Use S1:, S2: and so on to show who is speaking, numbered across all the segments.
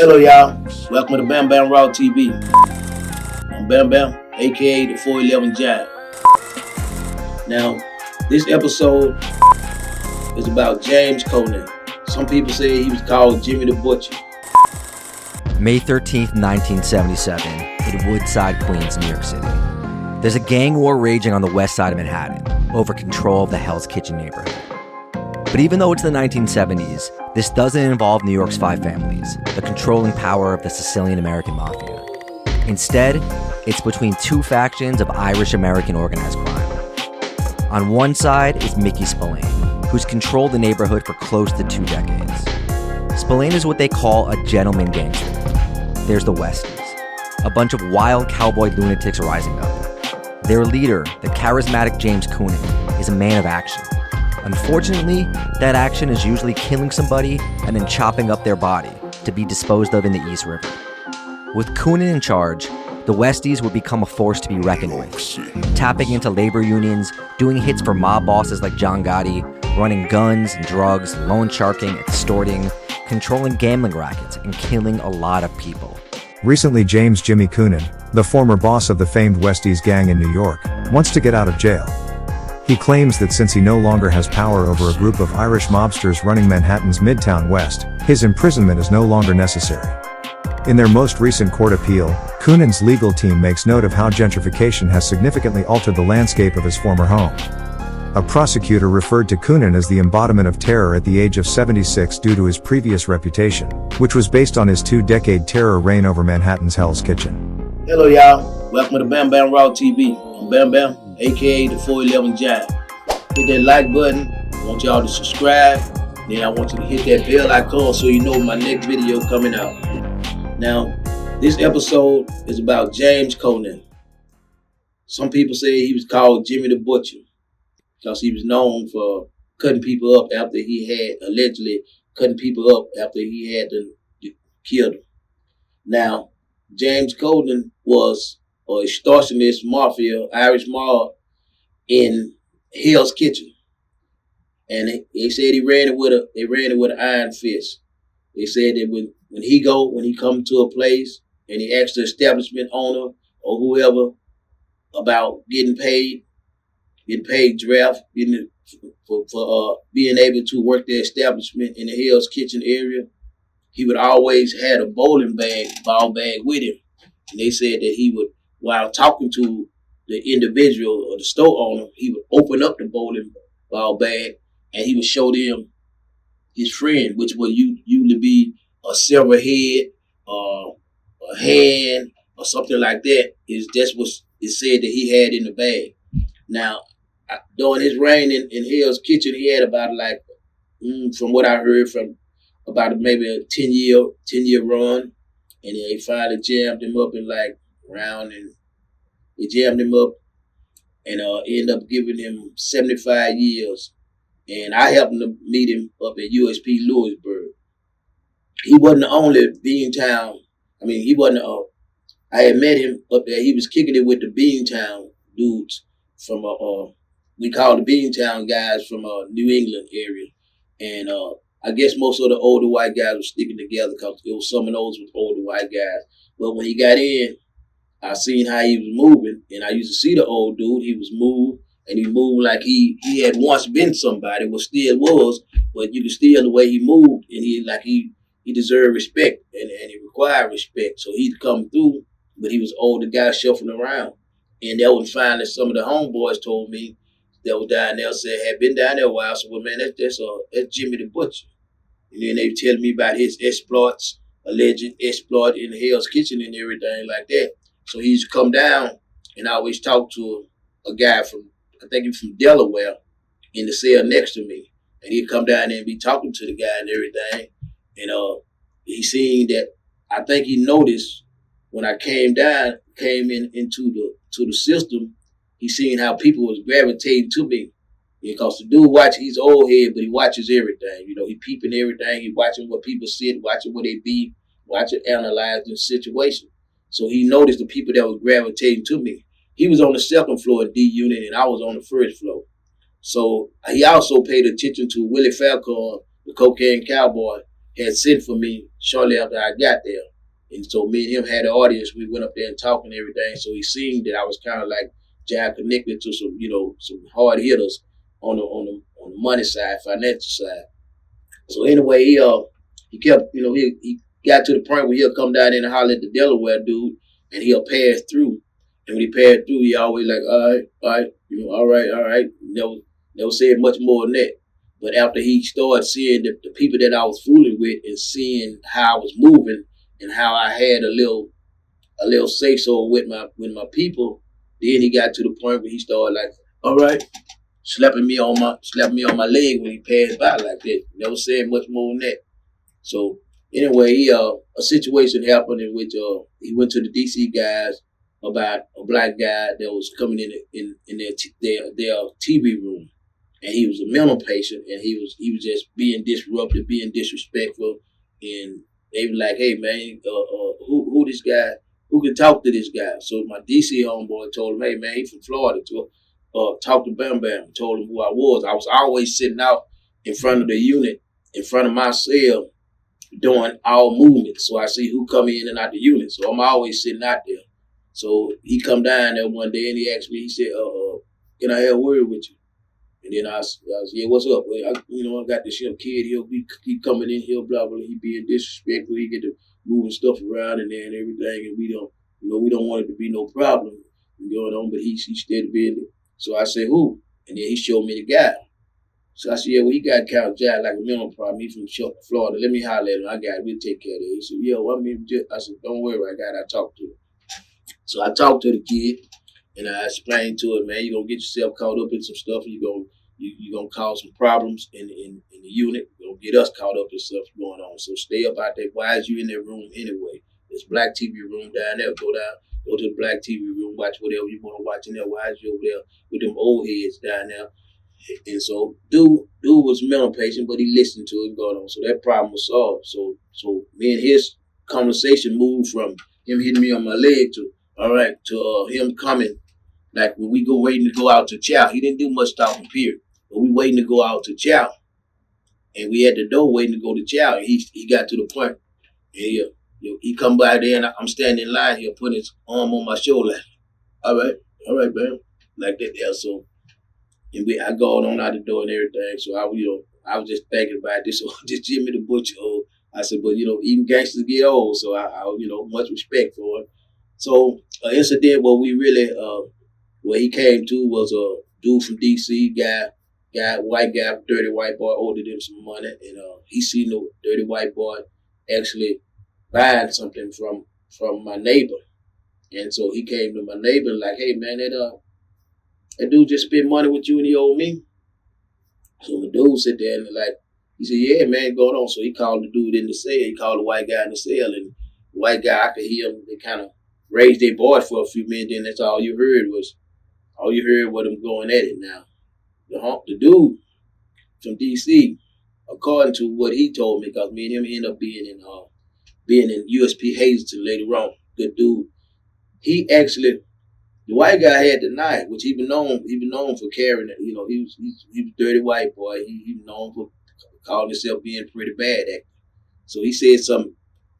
S1: Hello, y'all. Welcome to Bamm Raw TV. I'm Bamm, aka the 411 Giant. Now, this episode is about James Coonan. Some people say he was called Jimmy the Butcher.
S2: May 13th, 1977, in Woodside, Queens, New York City. There's a gang war raging on the west side of Manhattan over control of the Hell's Kitchen neighborhood. But even though it's the 1970s, this doesn't involve New York's five families, the controlling power of the Sicilian-American mafia. Instead, it's between two factions of Irish-American organized crime. On one side is Mickey Spillane, who's controlled the neighborhood for close to 2 decades. Spillane is what they call a gentleman gangster. There's the Westies, a bunch of wild cowboy lunatics rising up. Their leader, the charismatic James Coonan, is a man of action. Unfortunately, that action is usually killing somebody and then chopping up their body to be disposed of in the East River. With Coonan in charge, the Westies would become a force to be reckoned with, tapping into labor unions, doing hits for mob bosses like John Gotti, running guns and drugs, loan sharking, extorting, controlling gambling rackets, and killing a lot of people.
S3: Recently, James "Jimmy" Coonan, the former boss of the famed Westies gang in New York, wants to get out of jail. He claims that since he no longer has power over a group of Irish mobsters running Manhattan's Midtown West, his imprisonment is no longer necessary. In their most recent court appeal, Coonan's legal team makes note of how gentrification has significantly altered the landscape of his former home. A prosecutor referred to Coonan as the embodiment of terror at the age of 76 due to his previous reputation, which was based on his 2-decade terror reign over Manhattan's Hell's Kitchen.
S1: Hello, y'all. Welcome to Bamm Raw TV. I'm Bamm, aka the 411 Giant. Hit that like button. I want y'all to subscribe. Then I want you to hit that bell icon so you know my next video coming out. Now, this episode is about James Coonan. Some people say he was called Jimmy the Butcher because he was known for cutting people up after he had allegedly cutting people up after he had killed them. Now, James Coonan was an extortionist mafia, Irish mob in Hell's Kitchen, and they said he ran it with an iron fist. They said that when he come to a place and he asked the establishment owner or whoever about getting paid draft, for being able to work the establishment in the Hell's Kitchen area, he would always had a ball bag with him. And they said that he would, while talking to the individual or the store owner, he would open up the bowling ball bag and he would show them his friend, which would usually be a silver head, a hand, or something like that. That's what it said that he had in the bag. Now, during his reign in Hell's Kitchen, he had about from what I heard, from about maybe a 10-year run, and they finally jammed him up in round, and they jammed him up and ended up giving him 75 years. And I happened to meet him up at USP Lewisburg. He wasn't the only Beantown. He wasn't. I had met him up there. He was kicking it with the Beantown dudes from we call the Beantown guys from New England area. And I guess most of the older white guys were sticking together because it was some of those with older white guys. But when he got in, I seen how he was moving, and I used to see the old dude. He was moved, and he moved like he had once been somebody, well, still was, but you could still the way he moved, and he deserved respect, and he required respect. So he'd come through, but he was older guy shuffling around. And that was finally some of the homeboys told me that was down there, said had been down there a while. So, well, man, that's Jimmy the Butcher. And then they were telling me about his exploits, alleged exploit in Hell's Kitchen and everything like that. So he used to come down and I always talk to a guy from, I think he was from Delaware, in the cell next to me. And he'd come down there and be talking to the guy and everything. And he seen that, I think he noticed when I came into the system, he seen how people was gravitating to me. Because the dude he's old head, but he watches everything. He peeping everything. He watching what people said, watching what they be, watching, analyzing the situation. So he noticed the people that was gravitating to me. He was on the second floor in D Unit, and I was on the first floor. So he also paid attention to Willie Falcon, the cocaine cowboy, had sent for me shortly after I got there. And so me and him had an audience. We went up there and talked and everything. So he seen that I was kind of like Jack connected to some, some hard hitters on the money side, financial side. So anyway, he kept, he got to the point where he'll come down in and holler at the Delaware dude, and he'll pass through. And when he passed through, he always like, all right, all right. Never said much more than that. But after he started seeing the people that I was fooling with and seeing how I was moving and how I had a little say so with my people, then he got to the point where he started like, all right, slapping me on my leg when he passed by like that. Never said much more than that. So anyway, a situation happened in which he went to the DC guys about a black guy that was coming in their TV room, and he was a mental patient, and he was just being disruptive, being disrespectful, and they were like, hey man, who this guy? Who can talk to this guy? So my DC homeboy told him, hey man, he from Florida, talk to Bamm. Told him who I was. I was always sitting out in front of the unit, in front of my cell, doing all movements. So I see who come in and out the unit. So I'm always sitting out there. So he come down there one day and he asked me, he said, can I have a word with you? And then I said, yeah, what's up? Well, I got this young kid. He coming in here, blah, blah, he being disrespectful. He get to moving stuff around in there and everything. And we don't want it to be no problem going on, but he's steady being it. So I said, who? And then he showed me the guy. So I said, yeah, well, he got kind of jacked like a mental problem. He from Florida. Let me holler at him. I got it. We'll take care of it. He said, yeah, well, I said, don't worry, I talked to him. So I talked to the kid, and I explained to him, man, you're going to get yourself caught up in some stuff. You're gonna cause some problems in the unit. You're going to get us caught up in stuff going on. So stay up out there. Why is you in that room anyway? There's black TV room down there. Go to the black TV room, watch whatever you want to watch in there. Why is you over there with them old heads down there? And so dude was a mental patient, but he listened to it going on. So that problem was solved. So me and his conversation moved from him hitting me on my leg to him coming, like when we go waiting to go out to chow. He didn't do much talking, period. But we waiting to go out to chow. And we at the door waiting to go to chow. And he got to the point. And he come by there and I'm standing in line. He'll put his arm on my shoulder. All right, man. Like that there. So and I go on out the door and everything. So I was just thinking about this. So this Jimmy the Butcher. I said, but even gangsters get old. So I much respect for him. So an incident where he came to was a dude from DC, white guy, dirty white boy, owed him some money, and he seen the dirty white boy actually buying something from my neighbor, and so he came to my neighbor like, hey man, that dude just spent money with you and he owed me. So the dude sit there and he said, yeah man, going on. So he called the dude in the cell. He called the white guy in the cell, and the white guy, I could hear him. They kind of raised their voice for a few minutes, then that's all you heard was them going at it. Now the dude from DC, according to what he told me, because me and him ended up being in USP Hazleton later on, good dude. He actually, the white guy had the knife, which he been known for carrying it. He was a dirty white boy. He was known for calling himself being pretty bad at it. So he said something.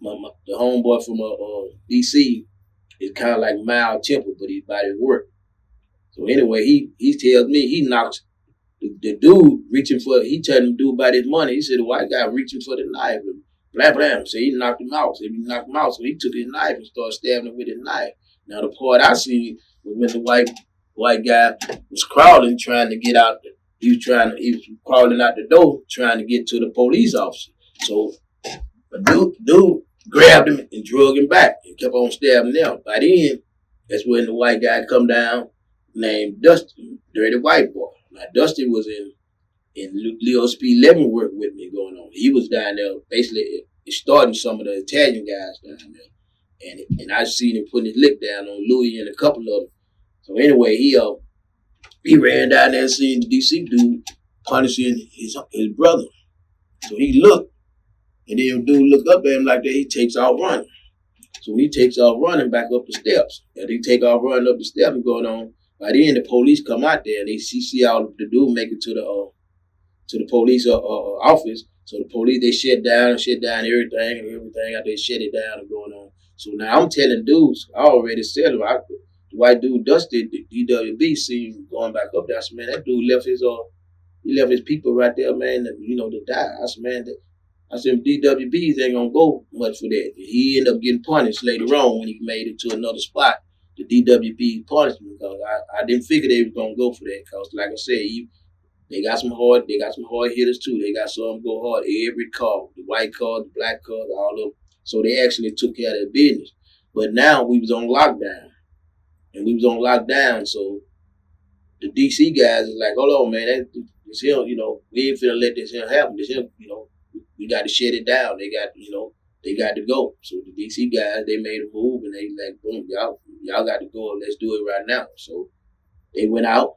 S1: The homeboy from DC is kind of like mild tempered, but his body work. So anyway, he tells me he knocks the dude he told him to do about his money. He said the white guy reaching for the knife and blah blah. So he knocked him out. So he took his knife and started stabbing him with his knife. Now the part I see was when the white guy was crawling, trying to get out. He was crawling out the door, trying to get to the police officer. So the dude grabbed him and drug him back and kept on stabbing them. By then, that's when the white guy come down named Dusty, dirty white boy. Now Dusty was in Leo Speed Leavenworth with me going on. He was down there basically starting some of the Italian guys down there. And I seen him putting his lip down on Louis and a couple of them. So anyway, he ran down there and seen the DC dude punishing his brother. So he looked, and then the dude looked up at him like that. He takes off running. So he takes off running back up the steps. And he take off running up the steps and going on. By then, the police come out there and they see all the dude make it to the police office. So the police, they shut down everything out there, shut it down and going on. So now I'm telling dudes, I already said them, the white dude Dusty, the DWB, see him going back up there. I said, man, that dude left his people right there, man, to die. I said, man, I said, DWBs ain't gonna go much for that. He ended up getting punished later on when he made it to another spot. The DWB punished him because I didn't figure they was gonna go for that. Because like I said, they got some hard hitters too. They got some go hard every car, the white car, the black car, all of them. So they actually took care of their business. But now we was on lockdown. So the DC guys is like, hold on, man, this him, we ain't finna let this him happen. This him, we got to shut it down. They got to go. So the DC guys, they made a move and they like, boom, y'all got to go. Let's do it right now. So they went out.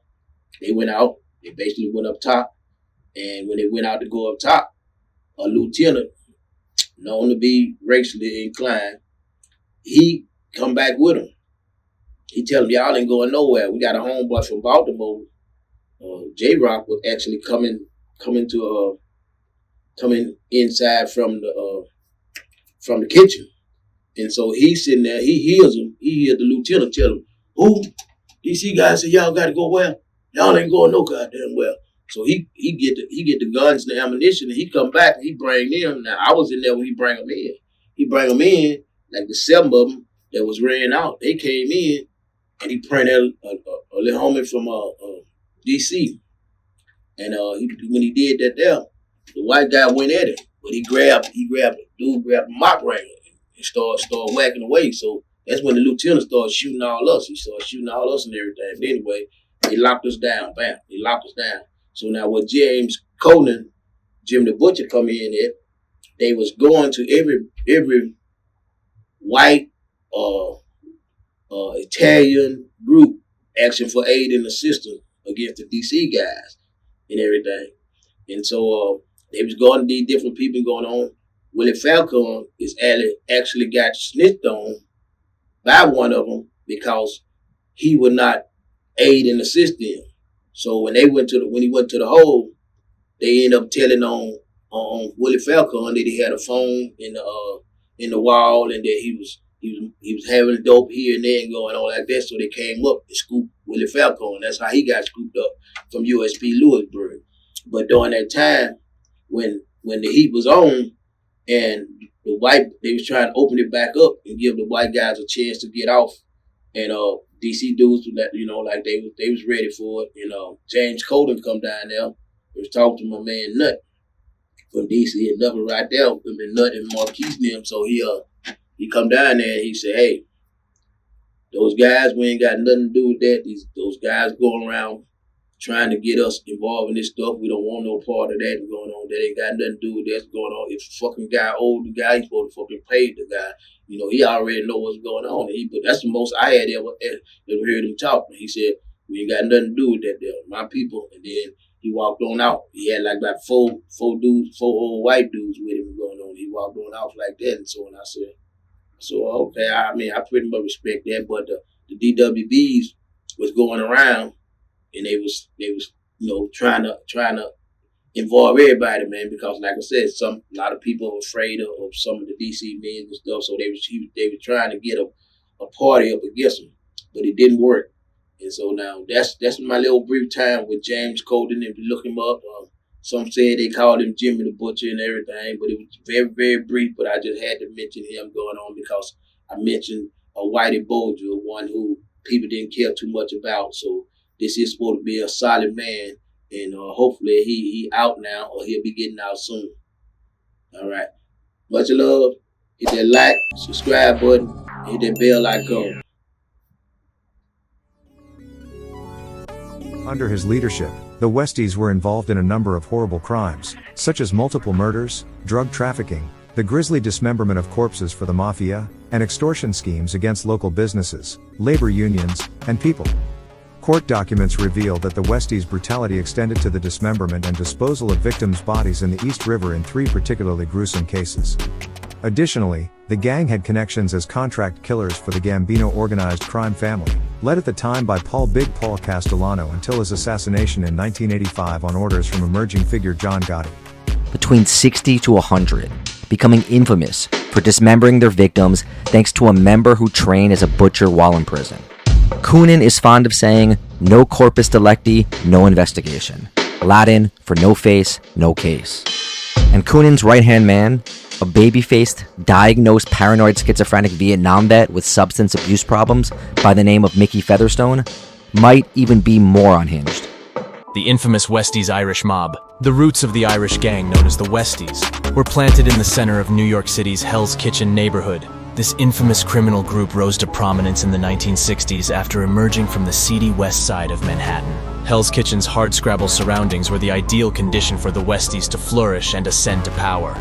S1: They basically went up top. And when they went out to go up top, a lieutenant, known to be racially inclined, he come back with them. He tell them, y'all ain't going nowhere. We got a homeboy from Baltimore. J-Rock was actually coming inside from the kitchen. And so he's sitting there, he hears him. He hears the lieutenant tell him, who? DC guys said, y'all got to go where? Y'all ain't going no goddamn well. So he get the guns and the ammunition, and he come back and he bring them. Now, I was in there when he bring them in. He bring them in, like the 7 of them that was ran out. They came in, and he printed a little homie from DC. And when he did that there, the white guy went at it, but he grabbed a mop wrangler and started whacking away. So that's when the lieutenant started shooting all us. He started shooting all us and everything. But anyway, they locked us down. Bam, they locked us down. So now with James Coonan, Jim the Butcher come in there, they was going to every white Italian group asking for aid and assistance against the DC guys and everything. And so they was going to these different people going on. Willie Falcon is actually got snitched on by one of them because he would not aid and assist them. So when he went to the hole, they ended up telling on Willie Falcon that he had a phone in the wall and that he was having dope here and there and going on like that. So they came up and scooped Willie Falcon. That's how he got scooped up from USP Lewisburg. But during that time, when the heat was on and they was trying to open it back up and give the white guys a chance to get off, and DC dudes, like they was ready for it. James Coonan come down there. He was talking to my man Nut from DC, and nothing right there with Nut and Marquise them. So he come down there and he said, hey, those guys, we ain't got nothing to do with that. Those guys going around trying to get us involved in this stuff. We don't want no part of that going on. That ain't got nothing to do with that's going on. If a fucking guy owed the guy, he's supposed to fucking pay the guy. He already know what's going on. But that's the most I had ever heard him talk. He said, we ain't got nothing to do with that there. My people. And then he walked on out. He had like about four old white dudes with him going on. He walked on out like that. And so, and I said, okay, I pretty much respect that. But the DWBs was going around and they was trying to involve everybody, man, because like I said, a lot of people are afraid of some of the DC men and stuff, so they were trying to get a party up against them, but it didn't work. And so now that's my little brief time with James Coonan. If you look him up, some said they called him Jimmy the Butcher and everything, but it was very, very brief. But I just had to mention him going on because I mentioned a Whitey Bulger, one who people didn't care too much about. So this is supposed to be a solid man. And hopefully he out now, or he'll be getting out soon. All right. Much love. Hit that like, subscribe button, hit that bell icon.
S3: Under his leadership, the Westies were involved in a number of horrible crimes, such as multiple murders, drug trafficking, the grisly dismemberment of corpses for the mafia, and extortion schemes against local businesses, labor unions, and people. Court documents reveal that the Westies' brutality extended to the dismemberment and disposal of victims' bodies in the East River in 3 particularly gruesome cases. Additionally, the gang had connections as contract killers for the Gambino organized crime family, led at the time by Big Paul Castellano until his assassination in 1985 on orders from emerging figure John Gotti.
S2: between 60 to 100, becoming infamous for dismembering their victims thanks to a member who trained as a butcher while in prison. Coonan is fond of saying, "No corpus delicti, no investigation." Latin for no face, no case. And Coonan's right-hand man, a baby-faced, diagnosed paranoid schizophrenic Vietnam vet with substance abuse problems by the name of Mickey Featherstone, might even be more unhinged.
S4: The infamous Westies Irish mob, the roots of the Irish gang known as the Westies, were planted in the center of New York City's Hell's Kitchen neighborhood. This infamous criminal group rose to prominence in the 1960s after emerging from the seedy west side of Manhattan. Hell's Kitchen's hardscrabble surroundings were the ideal condition for the Westies to flourish and ascend to power.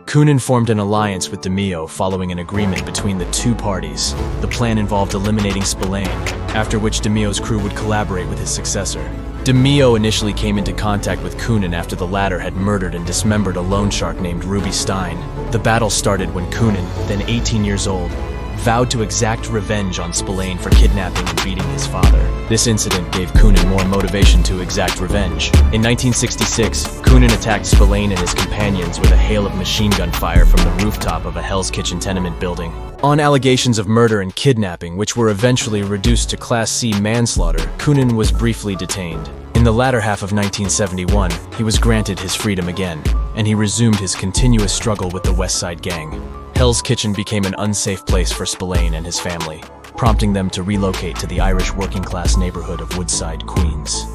S4: Coonan formed an alliance with DeMio following an agreement between the two parties. The plan involved eliminating Spillane, after which DeMio's crew would collaborate with his successor. DeMio initially came into contact with Coonan after the latter had murdered and dismembered a loan shark named Ruby Stein. The battle started when Coonan, then 18 years old, vowed to exact revenge on Spillane for kidnapping and beating his father. This incident gave Coonan more motivation to exact revenge. In 1966, Coonan attacked Spillane and his companions with a hail of machine gun fire from the rooftop of a Hell's Kitchen tenement building. On allegations of murder and kidnapping, which were eventually reduced to Class C manslaughter, Coonan was briefly detained. In the latter half of 1971, he was granted his freedom again, and he resumed his continuous struggle with the West Side Gang. Hell's Kitchen became an unsafe place for Spillane and his family, prompting them to relocate to the Irish working-class neighborhood of Woodside, Queens.